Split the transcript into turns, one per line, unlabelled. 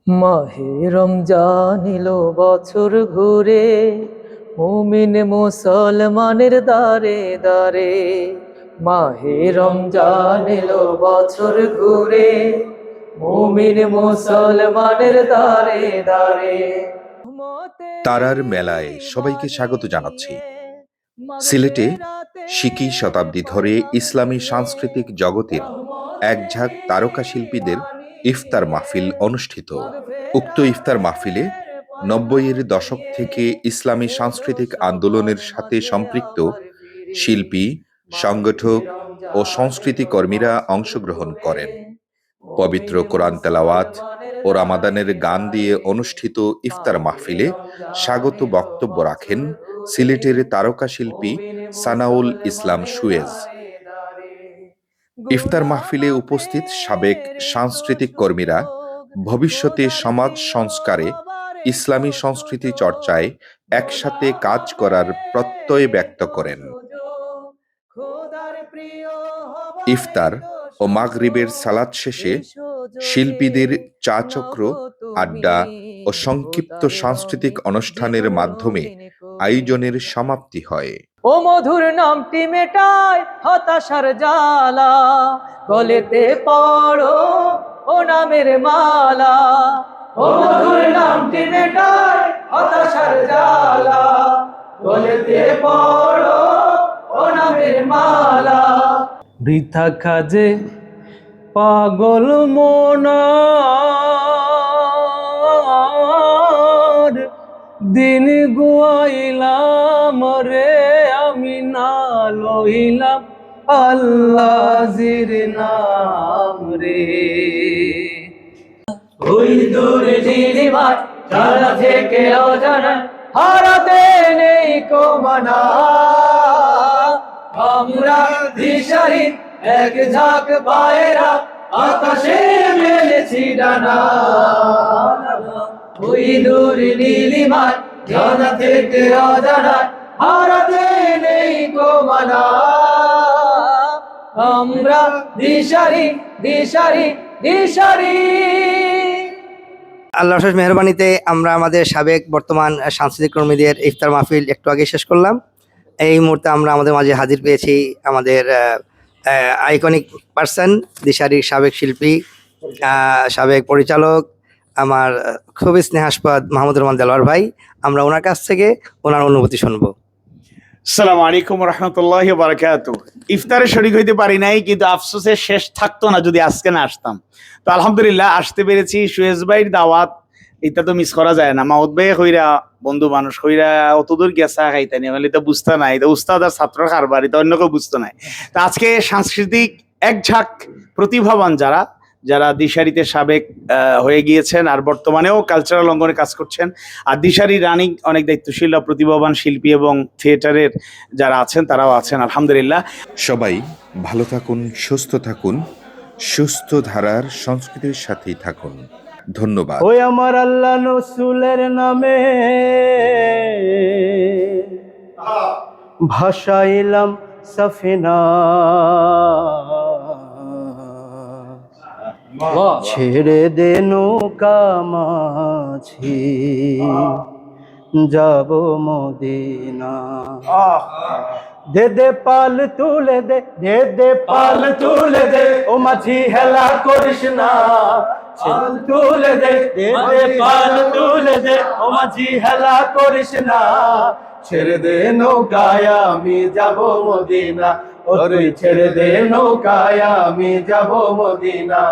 মাহে রমজান এলো বছর ঘুরে, মুমিন মুসলমানের দারে দারে। মাহে রমজান এলো বছর ঘুরে, মুমিন মুসলমানের দারে দারে।
তারার মেলায় সবাইকে স্বাগত জানাচ্ছি। সিলেটে শিকি শতাব্দী ধরে ইসলামী সাংস্কৃতিক জগতের একঝাঁক তারকা শিল্পীদের ইফতার মাহফিল অনুষ্ঠিত। উক্ত ইফতার মাহফিলে ৯০-এর দশক থেকে ইসলামী সাংস্কৃতিক আন্দোলনের সাথে সম্পৃক্ত শিল্পী, সংগঠক ও সংস্কৃতি কর্মীরা অংশগ্রহণ করেন। পবিত্র কোরআন তেলাওয়াত ও রামাদানের গান দিয়ে অনুষ্ঠিত ইফতার মাহফিলে স্বাগত বক্তব্য রাখেন সিলেটের তারকা শিল্পী সানাউল ইসলাম সুয়েজ। ইফতার মাহফিলে উপস্থিত সাবেক সাংস্কৃতিক কর্মীরা ভবিষ্যতে সমাজ সংস্কারে, ইসলামী সংস্কৃতি চর্চায় একসাথে কাজ করার প্রত্যয় ব্যক্ত করেন। ইফতার ও মাগরিবের সালাত শেষে শিল্পীদের চা চক্র, আড্ডা ও সংক্ষিপ্ত সাংস্কৃতিক অনুষ্ঠানের মাধ্যমে আয়োজনের সমাপ্তি হয়।
ও মধুর নামটি মেটায় হতাশার জ্বালা, গলেতে পড়ো ও নামের মালা। ও মধুর নামটি মেটায় হতাশার জ্বালা, গলেতে পড়ো ও নামের মালা। বৃথা কাজে পাগল মনার, দিন গুয়াইলাম রে আমি না লইলাম আল্লাহর নাম রে। ওই দূর নীলিমার জানা থেকে অজানা, হারাতে নেই কো মানা। আমরা দিশারি এক ঝাঁক পায়রা, আকাশে মেলেছি ডানা। ওই দূর নীলিমার জানা থেকে অজানা, হারাতে নেই কো মানা। আমরা দিশারি দিশারি দিশারি।
আল্লাহর অশেষ মেহরবানিতে আমরা আমাদের সাবেক বর্তমান সাংস্কৃতিক কর্মীদের ইফতার মাহফিল একটু আগে শেষ করলাম। এই মুহূর্তে আমরা আমাদের মাঝে হাজির পেয়েছি আমাদের আইকনিক পার্সন, দিশারির সাবেক শিল্পী, সাবেক পরিচালক, আমার খুবই স্নেহাস্পদ মাহমুদুর রহমান দেলোয়ার ভাই। আমরা ওনার কাছ থেকে ওনার অনুভূতি শুনবো।
আসসালামু আলাইকুম রহমতুল্লাহি ওয়া বারাকাতুহু। ইফতারে শরীক হইতে পারি নাই, কিন্তু আফসোসের শেষ থাকতো না যদি আজকে না আসতাম। তো আলহামদুলিল্লাহ আসতে পেরেছি। সুয়েজ ভাইয়ের দাওয়াত এটা তো মিস করা যায় না। মাহমুদ ভাই কইরা বন্ধু মানুষ কইরা অতদূর গেছা খাইতানি মানে এটা বুঝতে নাই, এটা উস্তাদ আর ছাত্র কারবার, এটা অন্য কেউ বুঝতে নাই। তো আজকে সাংস্কৃতিক এক ঝাঁক প্রতিভাবান যারা যারা দিশারিতে সাবেক হয়ে গিয়েছেন আর বর্তমানেও কালচারাল অঙ্গনে কাজ করছেন, আর দিশারি রানিং অনেক দায়িত্বশীল প্রতিভাবান শিল্পী এবং থিয়েটারের যারা আছেন তারাও আছেন আলহামদুলিল্লাহ।
সবাই ভালো থাকুন, সুস্থ থাকুন, সুস্থ ধারার সংস্কৃতির সাথেই থাকুন। ধন্যবাদ।
ওই আমার আল্লাহ রসুলের নামে ভাসাইলাম সাফিনা, ছেড়ে দে নৌকা মাঝি যাব মদিনা। দে দে পাল তুলে দে, দে দে পাল তুলে দে, ও মাঝি হেলা করিস না। পাল তুলে দে, দে দে পাল তুলে দে, ও মাঝি হেলা করিস না। ছেড়ে দে নৌকায় আমি যাব মদিনা, ও তুই ছেড়ে দে নৌকায় আমি যাব মদিনা।